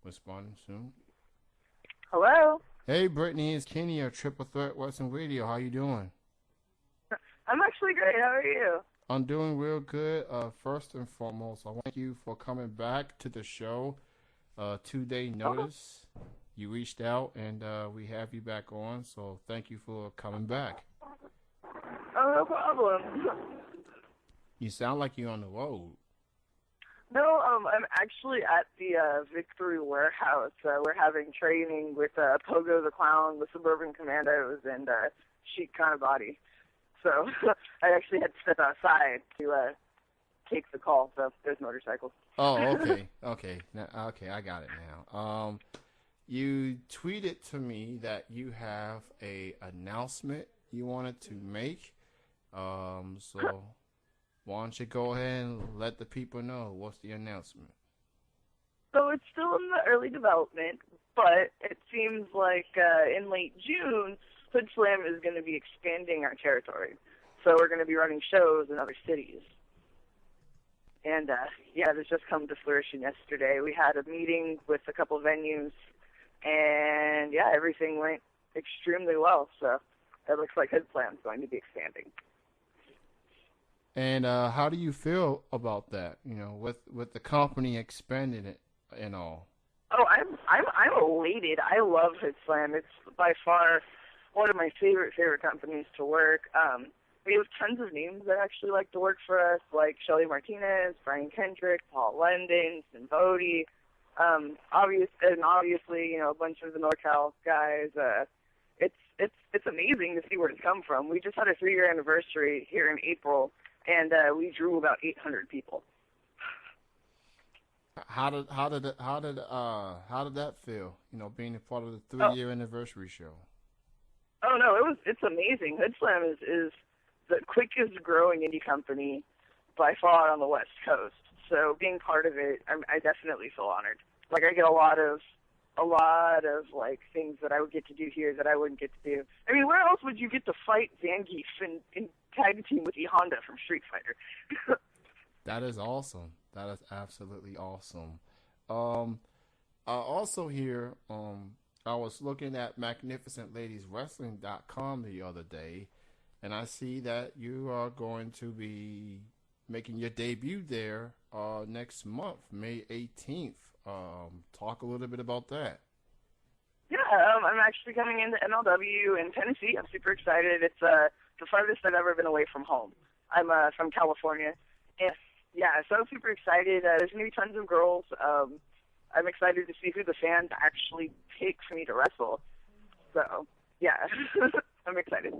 responding soon. Hello. Hey, Brittany, it's Kenny of Triple Threat Western Radio. How you doing? I'm actually great. How are you? I'm doing real good. First and foremost, I thank you for coming back to the show. 2-day Oh, notice. You reached out, and we have you back on. So thank you for coming back. oh, no problem. You sound like you're on the road. No, I'm actually at the Victory Warehouse. We're having training with Pogo the Clown, the Suburban Commandos, and Chic Body. So I actually had to step outside to take the call. So there's motorcycles. Oh, okay, okay, now, okay. I got it now. You tweeted to me that you have a announcement you wanted to make. So why don't you go ahead and let the people know what's the announcement? So it's still in the early development, but it seems like in late June, Hood Slam is going to be expanding our territory. So we're going to be running shows in other cities. And, yeah, this just come to fruition yesterday. We had a meeting with a couple venues, and, yeah, everything went extremely well. So it looks like Hood Slam is going to be expanding. And how do you feel about that? You know, with the company expanding it and all. Oh, I'm elated. I love Hood Slam. It's by far one of my favorite companies to work. We have tons of names that actually like to work for us, like Shelly Martinez, Brian Kendrick, Paul London, Sin Bodie. Obviously, you know, a bunch of the NorCal guys. It's amazing to see where it's come from. We just had a 3-year anniversary here in April, and we drew about 800 people. How did that feel? You know, being a part of the 3-year anniversary show. Oh no, it's amazing. Hood Slam is the quickest growing indie company by far on the West Coast. So being part of it, I definitely feel honored. Like I get a lot of like things that I would get to do here that I wouldn't get to do. I mean, where else would you get to fight Zangief in tag team with E Honda from Street Fighter? That is awesome. That is absolutely awesome. Also here, I was looking at magnificentladieswrestling.com the other day, and I see that you are going to be making your debut there next month, May 18th. Talk a little bit about that. Yeah, I'm actually coming into MLW in Tennessee. I'm super excited. It's the farthest I've ever been away from home. I'm from California. And, yeah, so I'm super excited. There's going to be tons of girls. I'm excited to see who the fans actually pick for me to wrestle. So, yeah, I'm excited.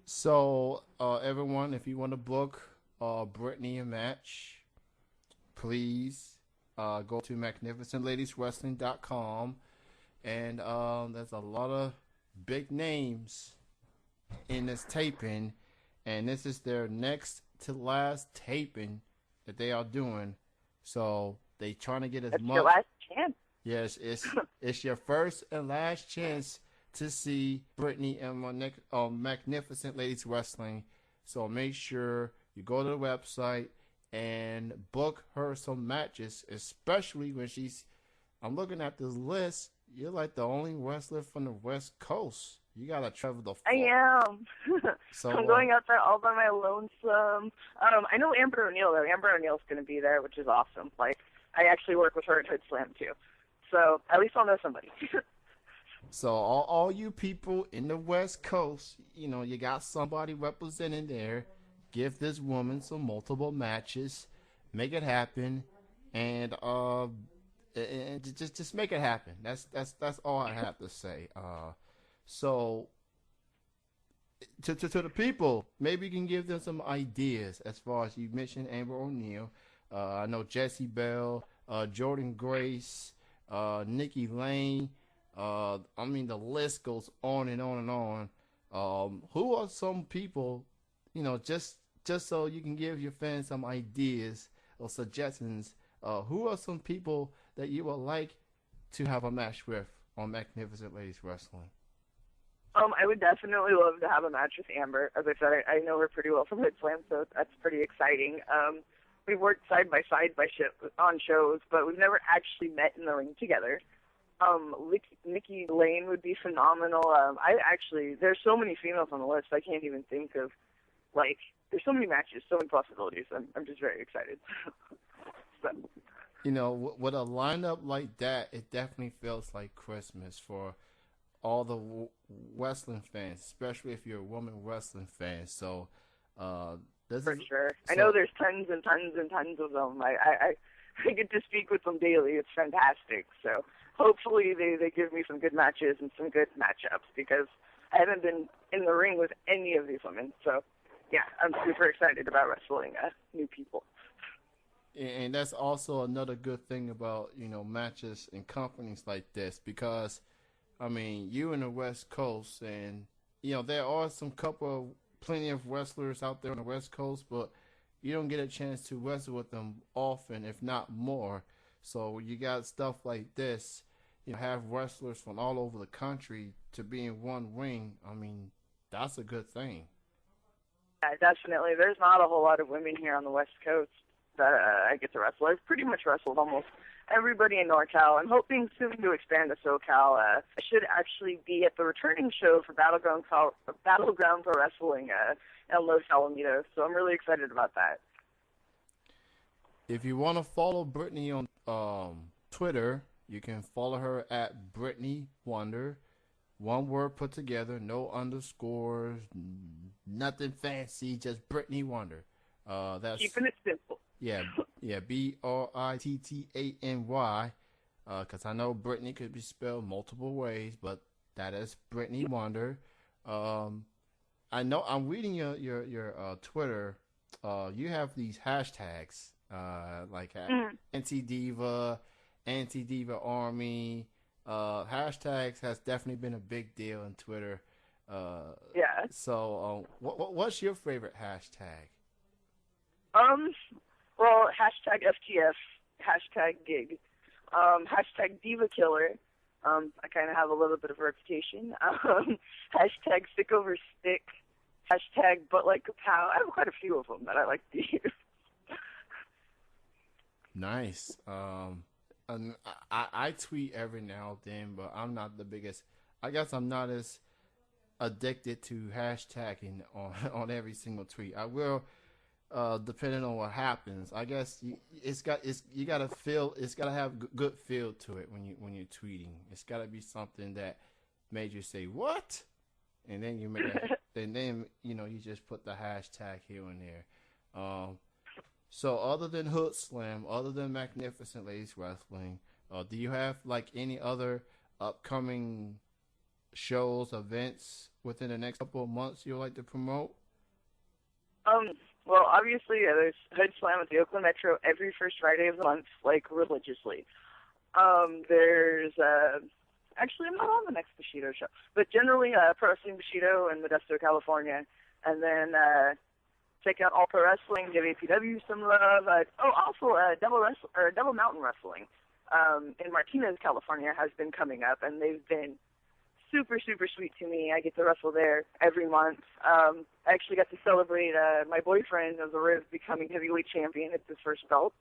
So, everyone, if you want to book Brittany a match, please go to magnificentladieswrestling.com. And there's a lot of big names in this taping. And this is their next to last taping that they are doing. So they trying to get as That's much. your last chance. Yes, it's your first and last chance to see Brittany and Magnificent Ladies Wrestling. So make sure you go to the website and book her some matches, especially when I'm looking at this list. You're like the only wrestler from the West Coast. You gotta travel the. I am. So I'm going out there all by my lonesome. I know Amber O'Neil though. Amber O'Neil's going to be there, which is awesome. Like I actually work with her at Hood Slam too, so at least I'll know somebody. So all you people in the West Coast, you know, you got somebody representing there. Give this woman some multiple matches, make it happen, and just make it happen. That's all I have to say. So to the people, maybe you can give them some ideas as far as you mentioned Amber O'Neil. I know Jessie Bell, Jordan Grace, Nikki Lane. I mean, the list goes on and on and on. Who are some people, you know, just so you can give your fans some ideas or suggestions, who are some people that you would like to have a match with on Magnificent Ladies Wrestling? I would definitely love to have a match with Amber. As I said, I know her pretty well from Hood Slam, so that's pretty exciting. we've worked side by side on shows, but we've never actually met in the ring together. Nikki Lane would be phenomenal. There's so many females on the list, I can't even think of, there's so many matches, so many possibilities. I'm just very excited. So. With a lineup like that, it definitely feels like Christmas for all the wrestling fans, especially if you're a woman wrestling fan. So, sure. I know there's tons and tons and tons of them. I get to speak with them daily. It's fantastic. So hopefully they give me some good matches and some good matchups, because I haven't been in the ring with any of these women. So, yeah, I'm super excited about wrestling new people. And that's also another good thing about, matches and companies like this, because, you in the West Coast, and, there are plenty of wrestlers out there on the West Coast, but you don't get a chance to wrestle with them often, if not more. So you got stuff like this, have wrestlers from all over the country to be in one ring. That's a good thing. Yeah, definitely. There's not a whole lot of women here on the West Coast that I get to wrestle. I've pretty much wrestled almost everybody in NorCal. I'm hoping soon to expand to SoCal. I should actually be at the returning show for Battleground Pro Wrestling in Los Alamitos, so I'm really excited about that. If you want to follow Brittany on Twitter, you can follow her at Brittany Wonder. One word put together, no underscores, nothing fancy, just Brittany Wonder. That's keeping it simple. Yeah, Brittany, because I know Brittany could be spelled multiple ways, but that is Brittany Wonder. I know I'm reading your Twitter. You have these hashtags like Anti-Diva, Anti-Diva Army. Hashtags has definitely been a big deal in Twitter. Yeah. So, what's your favorite hashtag? Well, hashtag FTF, hashtag gig, hashtag diva killer. I kind of have a little bit of a reputation. Hashtag stick over stick, hashtag butt like a cow. I have quite a few of them that I like to use. Nice. I tweet every now and then, but I'm not the biggest. I guess I'm not as addicted to hashtagging on every single tweet. I will. Depending on what happens, I guess you gotta have good feel to it when you're tweeting. It's gotta be something that made you say what, and then you you just put the hashtag here and there. So other than Hood Slam, other than Magnificent Ladies Wrestling, do you have any other upcoming shows, events within the next couple of months you'd like to promote? Well, obviously, there's Hood Slam at the Oakland Metro every first Friday of the month, religiously. There's, actually, I'm not on the next Bushido show, but generally, Pro Wrestling Bushido in Modesto, California. And then, check out All Pro Wrestling, give APW some love. Also, Devil Mountain Wrestling, in Martinez, California, has been coming up, and they've been super, super sweet to me. I get to wrestle there every month. I actually got to celebrate my boyfriend of the Riv becoming heavyweight champion. It's his first belt,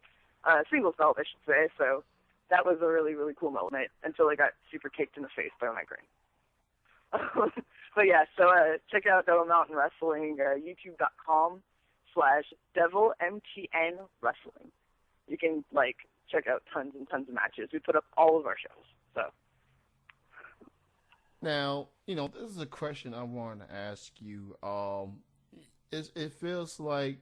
singles belt, I should say. So that was a really, really cool moment until I got super kicked in the face by a migraine. But yeah, so check out Devil Mountain Wrestling, youtube.com/DevilMTN Wrestling. You can check out tons and tons of matches. We put up all of our shows. So. Now, this is a question I wanted to ask you. It feels like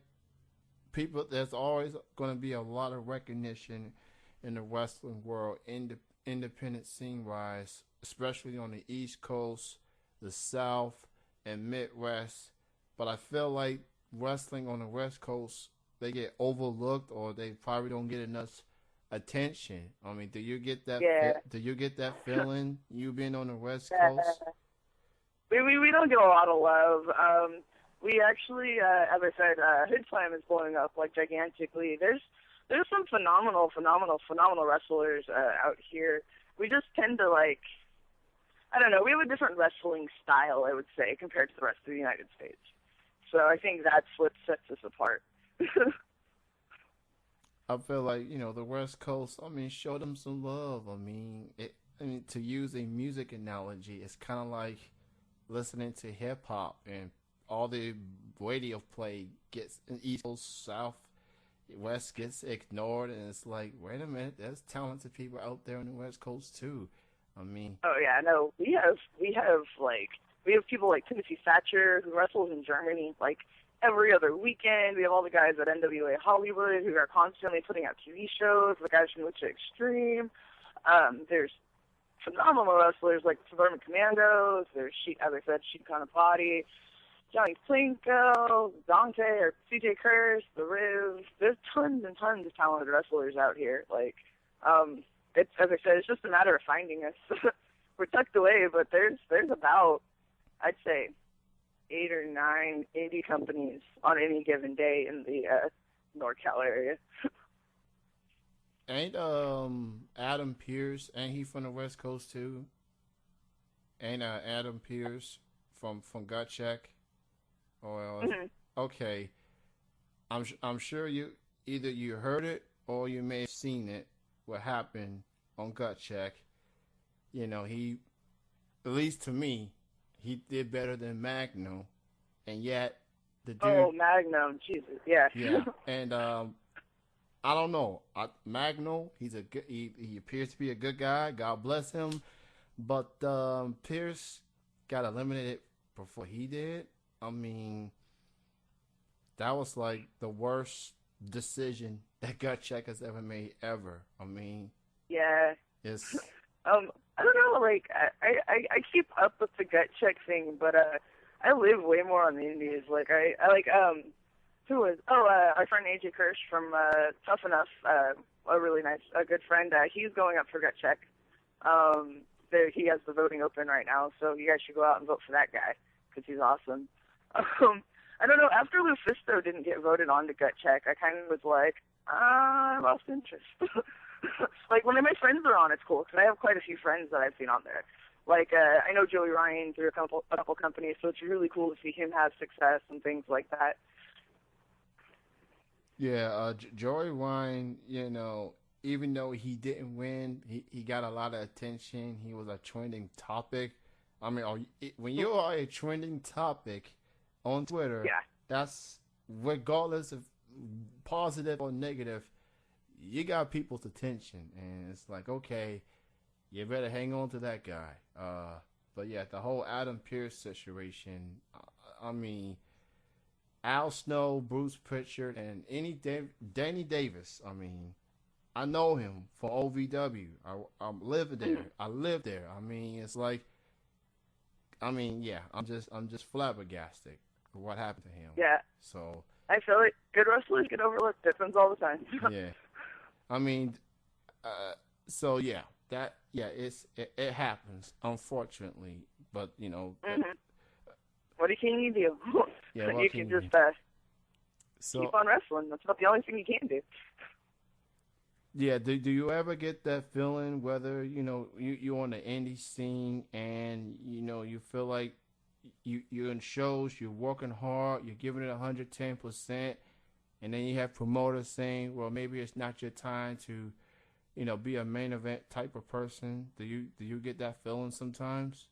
there's always going to be a lot of recognition in the wrestling world, independent scene-wise, especially on the East Coast, the South, and Midwest. But I feel like wrestling on the West Coast, they get overlooked, or they probably don't get enough attention. Do you get that? Yeah. Do you get that feeling? You being on the West Coast? We don't get a lot of love. We actually, as I said, Hood Slam is blowing up gigantically. There's some phenomenal wrestlers out here. We just tend to I don't know. We have a different wrestling style, I would say, compared to the rest of the United States. So I think that's what sets us apart. I feel like the West Coast. I mean, show them some love. I mean, to use a music analogy, it's kind of like listening to hip hop and all the radio play gets in East Coast, South, West gets ignored, and it's like, wait a minute, there's talented people out there on the West Coast too. I mean, Oh yeah, no, we have people like Timothy Thatcher who wrestles in Germany like every other weekend. We have all the guys at NWA Hollywood who are constantly putting out TV shows. The guys from Lucha Extreme. There's phenomenal wrestlers like Suburban Commandos. There's as I said, Sheik Body, Johnny Plinko, Dante or CJ Curse, The Riv. There's tons and tons of talented wrestlers out here. Like, it's as I said, it's just a matter of finding us. We're tucked away, but there's about I'd say 8 or 9 indie companies on any given day in the NorCal area. ain't Adam Pierce? Ain't he from the West Coast too? Ain't Adam Pierce from Gut Check? Or okay, I'm sure you heard it or you may have seen it. What happened on Gut Check? He, at least to me, he did better than Magno, and yet the dude. Oh, Magnum, Jesus, yeah. Yeah, and I don't know. Magno, he appears to be a good guy. God bless him, but Pierce got eliminated before he did. I mean, that was like the worst decision that Gut Check has ever made ever. I mean, Yeah. it's I don't know, like I keep up with the Gut Check thing, but I live way more on the indies. Like I like who was our friend AJ Kirsch from Tough Enough, a really nice good friend. He's going up for Gut Check. He has the voting open right now, so you guys should go out and vote for that guy because he's awesome. I don't know. After Lufisto didn't get voted on to Gut Check, I kind of was like, I lost interest. Like when my friends are on, it's cool because I have quite a few friends that I've seen on there. Like I know Joey Ryan through a couple companies, so it's really cool to see him have success and things like that. yeah. Joey Wine, even though he didn't win, he got a lot of attention. He was a trending topic. I mean, when you are a trending topic on Twitter, Yeah. that's regardless of positive or negative, you got people's attention, and it's like, okay, you better hang on to that guy. But yeah, the whole Adam Pearce situation. I mean, Al Snow, Bruce Pritchard, and Danny Davis. I mean, I know him from OVW. I live there. I live there. I mean, it's like, yeah, I'm just flabbergasted for what happened to him. Yeah. So I feel like good wrestlers get overlooked. It happens all the time. yeah, I mean, so yeah, it happens, unfortunately, but Mm-hmm. What can you do? yeah, You can just so keep on wrestling. That's about the only thing you can do. yeah. Do you ever get that feeling whether you're on the indie scene and you feel like you're in shows, you're working hard, you're giving it 110%, and then you have promoters saying, well, maybe it's not your time to be a main event type of person. Do you get that feeling sometimes?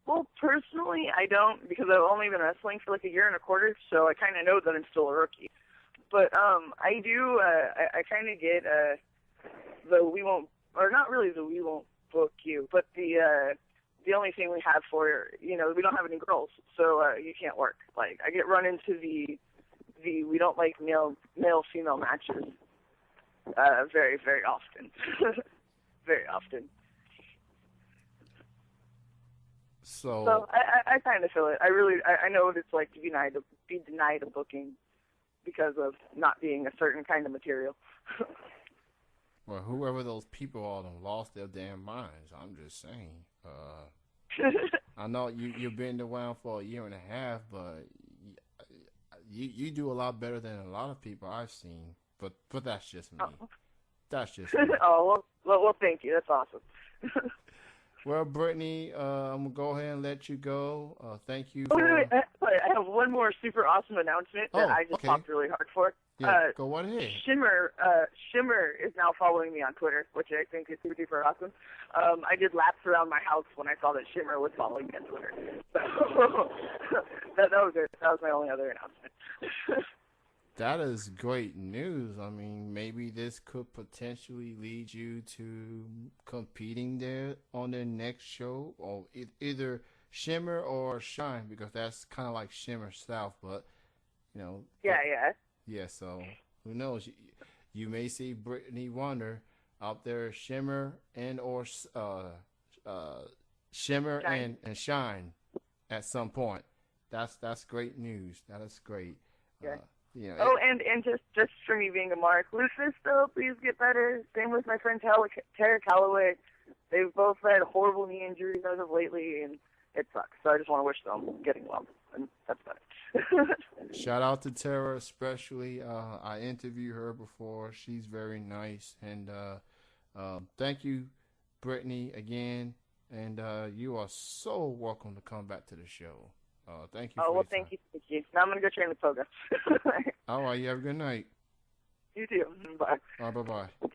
Well, personally, I don't because I've only been wrestling for like a year and a quarter, so I kind of know that I'm still a rookie. But I do. I kind of get the we won't, or not really the we won't book you, but the only thing we have for we don't have any girls, so you can't work. Like I get run into the we don't like male female matches very very often, very often. So I kind of feel it. I know what it's like to be denied a booking because of not being a certain kind of material. Well, whoever those people are, them lost their damn minds. I'm just saying. I know you've been around for a year and a half, but you do a lot better than a lot of people I've seen. But that's just me. Oh. That's just me. Oh well, thank you. That's awesome. Well, Brittany, I'm gonna go ahead and let you go. Thank you Oh, for. wait, I have one more super awesome announcement that Oh, I just okay. popped really hard for. Yeah, go right ahead. Shimmer is now following me on Twitter, which I think is super duper awesome. I did laps around my house when I saw that Shimmer was following me on Twitter. So that was it. That was my only other announcement. That is great news. I mean, maybe this could potentially lead you to competing there on their next show, or either Shimmer or Shine, because that's kind of like Shimmer South. But you know, Yeah, yeah. yeah. So who knows? You may see Brittany Wonder out there, Shimmer and or Shimmer Shine. and Shine at some point. That's great news. That is great. Yeah. You know, Oh, and just for me being a mark, Lucis, though, please get better. Same with my friend Tara Calloway. They've both had horrible knee injuries as of lately, and it sucks. So I just want to wish them getting well, and that's about it. Shout out to Tara, especially. I interviewed her before. She's very nice, and thank you, Brittany, again. And you are so welcome to come back to the show. Thank you. Oh, for well, your time. thank you. Now I'm gonna go train with Pogo. All right, you have a good night. You too. Bye. All right, bye bye.